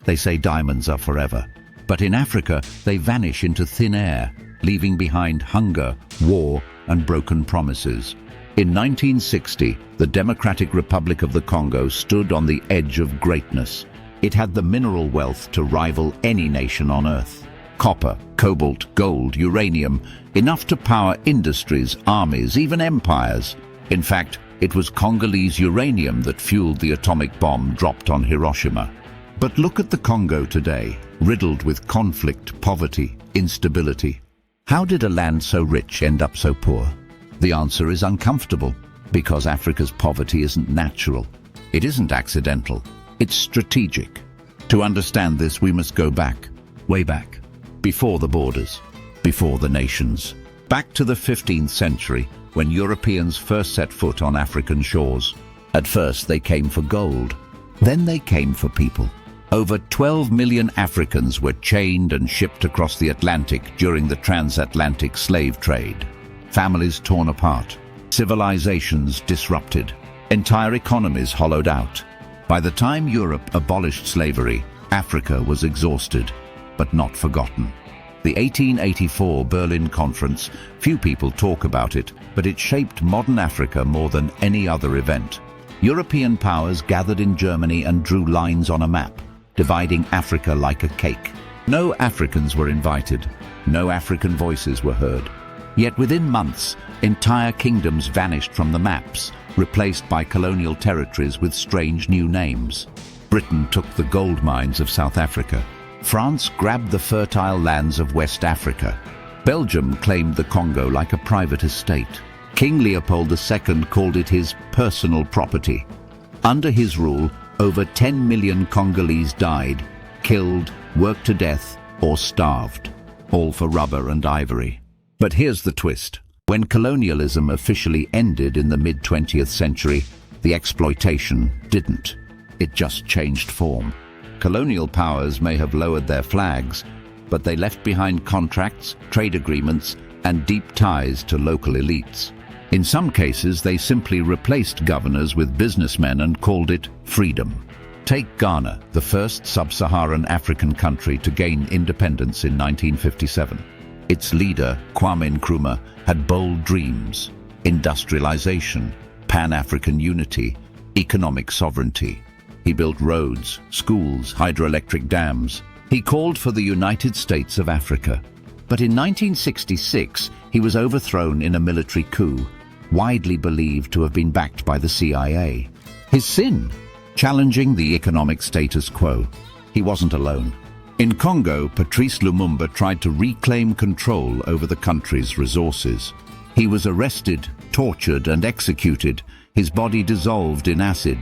They say diamonds are forever. But in Africa, they vanish into thin air, leaving behind hunger, war, and broken promises. In 1960, the Democratic Republic of the Congo stood on the edge of greatness. It had the mineral wealth to rival any nation on Earth. Copper, cobalt, gold, uranium, enough to power industries, armies, even empires. In fact, it was Congolese uranium that fueled the atomic bomb dropped on Hiroshima. But look at the Congo today, riddled with conflict, poverty, instability. How did a land so rich end up so poor? The answer is uncomfortable, because Africa's poverty isn't natural. It isn't accidental. It's strategic. To understand this, we must go back, way back, before the borders, before the nations. Back to the 15th century, when Europeans first set foot on African shores. At first, they came for gold. Then they came for people. Over 12 million Africans were chained and shipped across the Atlantic during the transatlantic slave trade. Families torn apart, civilizations disrupted, entire economies hollowed out. By the time Europe abolished slavery, Africa was exhausted, but not forgotten. The 1884 Berlin Conference, few people talk about it, but it shaped modern Africa more than any other event. European powers gathered in Germany and drew lines on a map, dividing Africa like a cake. No Africans were invited, no African voices were heard. Yet within months, entire kingdoms vanished from the maps, replaced by colonial territories with strange new names. Britain took the gold mines of South Africa. France grabbed the fertile lands of West Africa. Belgium claimed the Congo like a private estate. King Leopold II called it his personal property. Under his rule, over 10 million Congolese died, killed, worked to death, or starved, all for rubber and ivory. But here's the twist. When colonialism officially ended in the mid-20th century, the exploitation didn't. It just changed form. Colonial powers may have lowered their flags, but they left behind contracts, trade agreements, and deep ties to local elites. In some cases, they simply replaced governors with businessmen and called it freedom. Take Ghana, the first sub-Saharan African country to gain independence in 1957. Its leader, Kwame Nkrumah, had bold dreams: industrialization, Pan-African unity, economic sovereignty. He built roads, schools, hydroelectric dams. He called for the United States of Africa. But in 1966, he was overthrown in a military coup, widely believed to have been backed by the CIA. His sin? Challenging the economic status quo. He wasn't alone. In Congo, Patrice Lumumba tried to reclaim control over the country's resources. He was arrested, tortured, and executed, his body dissolved in acid.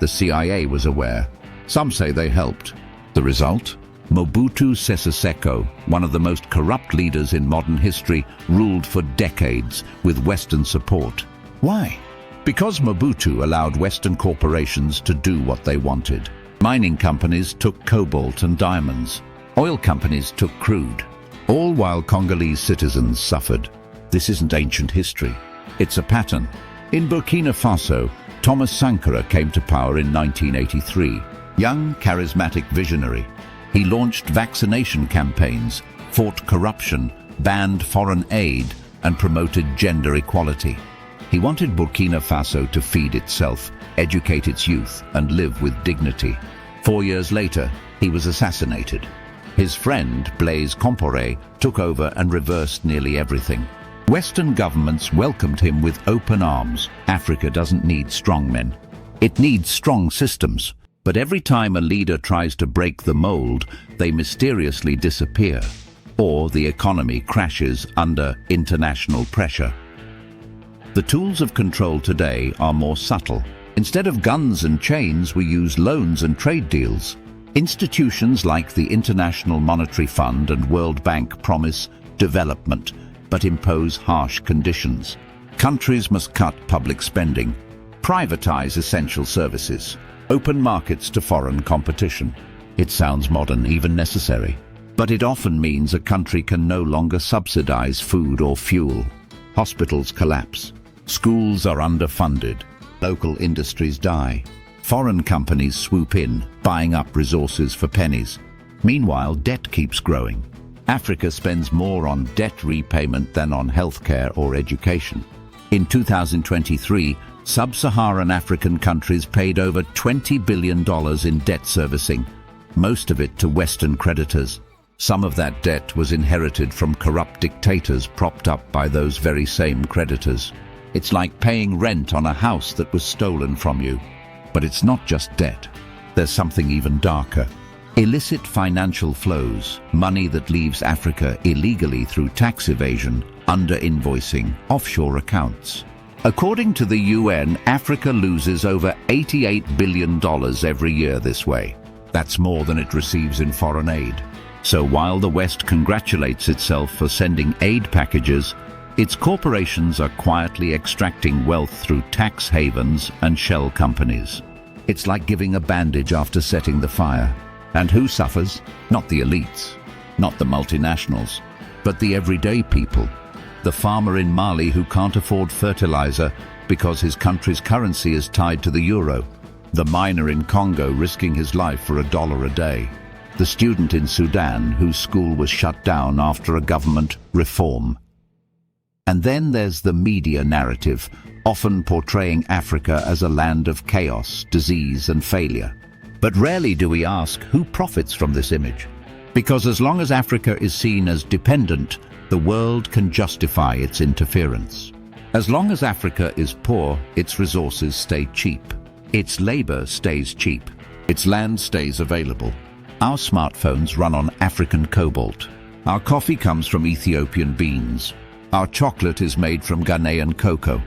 The CIA was aware. Some say they helped. The result? Mobutu Sese Seko, one of the most corrupt leaders in modern history, ruled for decades with Western support. Why? Because Mobutu allowed Western corporations to do what they wanted. Mining companies took cobalt and diamonds. Oil companies took crude. All while Congolese citizens suffered. This isn't ancient history. It's a pattern. In Burkina Faso, Thomas Sankara came to power in 1983. Young, charismatic visionary. He launched vaccination campaigns, fought corruption, banned foreign aid, and promoted gender equality. He wanted Burkina Faso to feed itself, educate its youth, and live with dignity. 4 years later, he was assassinated. His friend, Blaise Compaoré, took over and reversed nearly everything. Western governments welcomed him with open arms. Africa doesn't need strong men. It needs strong systems. But every time a leader tries to break the mold, they mysteriously disappear, or the economy crashes under international pressure. The tools of control today are more subtle. Instead of guns and chains, we use loans and trade deals. Institutions like the International Monetary Fund and World Bank promise development, but impose harsh conditions. Countries must cut public spending, privatize essential services, open markets to foreign competition. It sounds modern, even necessary. But it often means a country can no longer subsidize food or fuel. Hospitals collapse. Schools are underfunded. Local industries die. Foreign companies swoop in, buying up resources for pennies. Meanwhile, debt keeps growing. Africa spends more on debt repayment than on healthcare or education. In 2023, sub-Saharan African countries paid over $20 billion in debt servicing, most of it to Western creditors. Some of that debt was inherited from corrupt dictators propped up by those very same creditors. It's like paying rent on a house that was stolen from you. But it's not just debt. There's something even darker. Illicit financial flows, money that leaves Africa illegally through tax evasion, under-invoicing, offshore accounts. According to the UN, Africa loses over $88 billion every year this way. That's more than it receives in foreign aid. So while the West congratulates itself for sending aid packages, its corporations are quietly extracting wealth through tax havens and shell companies. It's like giving a bandage after setting the fire. And who suffers? Not the elites, not the multinationals, but the everyday people. The farmer in Mali who can't afford fertilizer because his country's currency is tied to the euro. The miner in Congo risking his life for $1 a day. The student in Sudan whose school was shut down after a government reform. And then there's the media narrative, often portraying Africa as a land of chaos, disease and failure. But rarely do we ask who profits from this image. Because as long as Africa is seen as dependent, the world can justify its interference. As long as Africa is poor, its resources stay cheap. Its labor stays cheap. Its land stays available. Our smartphones run on African cobalt. Our coffee comes from Ethiopian beans. Our chocolate is made from Ghanaian cocoa.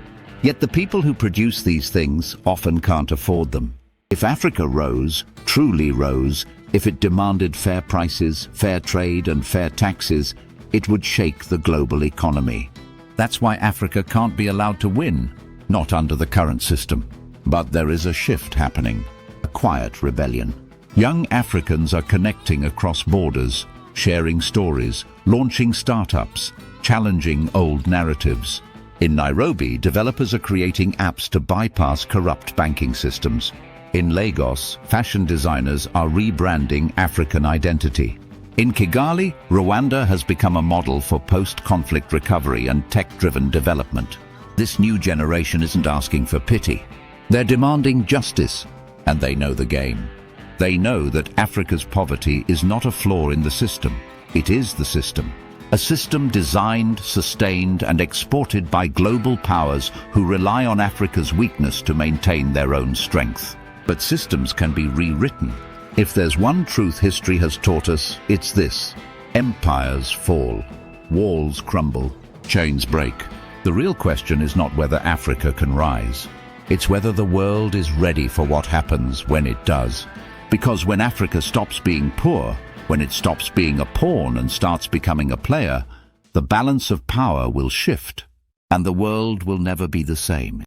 Yet the people who produce these things often can't afford them. If Africa rose, truly rose, if it demanded fair prices, fair trade and fair taxes, it would shake the global economy. That's why Africa can't be allowed to win, not under the current system. But there is a shift happening, a quiet rebellion. Young Africans are connecting across borders, sharing stories, launching startups, challenging old narratives. In Nairobi, developers are creating apps to bypass corrupt banking systems. In Lagos, fashion designers are rebranding African identity. In Kigali, Rwanda has become a model for post-conflict recovery and tech-driven development. This new generation isn't asking for pity. They're demanding justice, and they know the game. They know that Africa's poverty is not a flaw in the system. It is the system. A system designed, sustained, and exported by global powers who rely on Africa's weakness to maintain their own strength. But systems can be rewritten. If there's one truth history has taught us, it's this. Empires fall, walls crumble, chains break. The real question is not whether Africa can rise. It's whether the world is ready for what happens when it does. Because when Africa stops being poor, when it stops being a pawn and starts becoming a player, the balance of power will shift, and the world will never be the same.